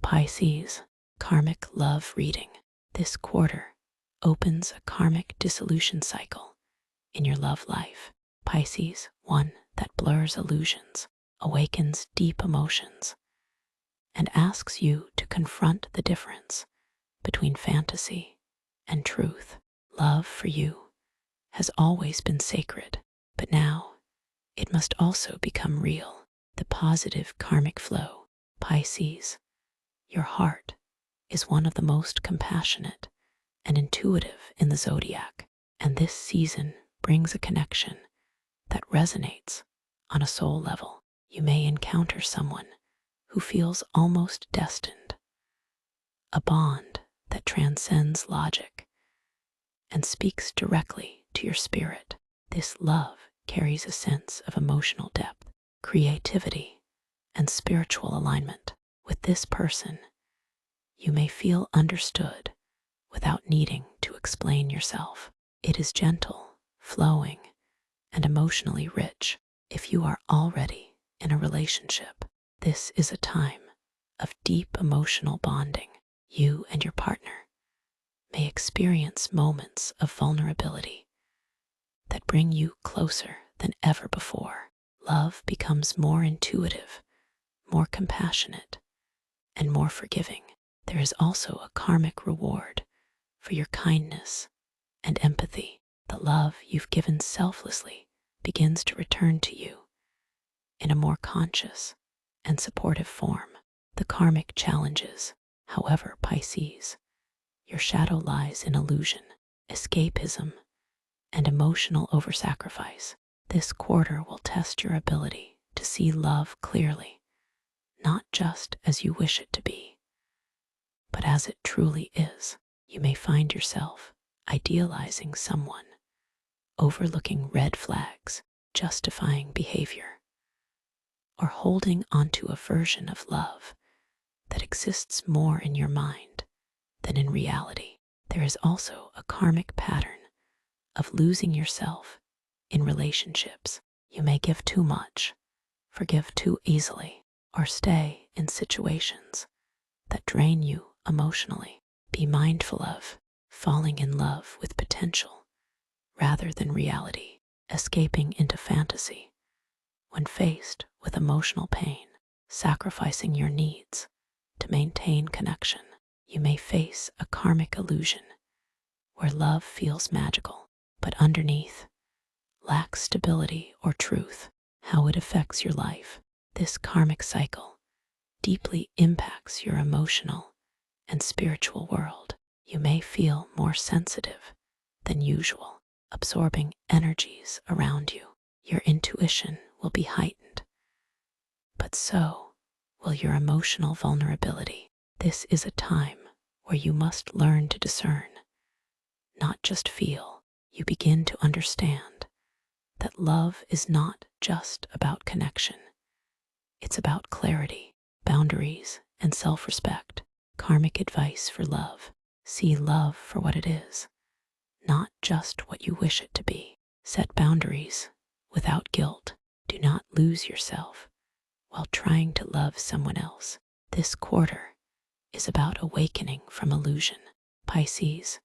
Pisces, Karmic love reading. This quarter opens a karmic dissolution cycle in your love life. Pisces, one that blurs illusions, awakens deep emotions, and asks you to confront the difference between fantasy and truth. Love for you has always been sacred, but now it must also become real. The positive karmic flow. Pisces, your heart is one of the most compassionate and intuitive in the zodiac, and this season brings a connection that resonates on a soul level. You may encounter someone who feels almost destined, a bond that transcends logic and speaks directly to your spirit. This love carries a sense of emotional depth, creativity, and spiritual alignment. With this person, you may feel understood without needing to explain yourself. It is gentle, flowing, and emotionally rich. If you are already in a relationship, this is a time of deep emotional bonding. You and your partner may experience moments of vulnerability that bring you closer than ever before. Love becomes more intuitive, more compassionate, and more forgiving. There is also a karmic reward for your kindness and empathy. The love you've given selflessly begins to return to you in a more conscious and supportive form. The karmic challenges. However, Pisces, your shadow lies in illusion, escapism, and emotional oversacrifice. This quarter will test your ability to see love clearly, not just as you wish it to be, but as it truly is. You may find yourself idealizing someone, overlooking red flags, justifying behavior, or holding onto a version of love that exists more in your mind than in reality. There is also a karmic pattern of losing yourself in relationships. You may give too much, forgive too easily, or stay in situations that drain you emotionally. Be mindful of falling in love with potential rather than reality, escaping into fantasy when faced with emotional pain, sacrificing your needs to maintain connection. You may face a karmic illusion where love feels magical, but underneath lacks stability or truth. How it affects your life. This karmic cycle deeply impacts your emotional and spiritual world. You may feel more sensitive than usual, absorbing energies around you. Your intuition will be heightened, but so will your emotional vulnerability. This is a time where you must learn to discern, not just feel. You begin to understand that love is not just about connection. It's about clarity, boundaries, and self-respect. Karmic advice for love. See love for what it is, not just what you wish it to be. Set boundaries without guilt. Do not lose yourself while trying to love someone else. This quarter is about awakening from illusion. Pisces,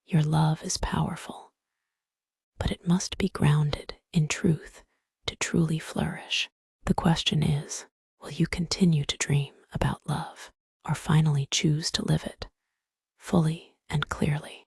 your love is powerful, but it must be grounded in truth to truly flourish. The question is, will you continue to dream about love or finally choose to live it fully and clearly?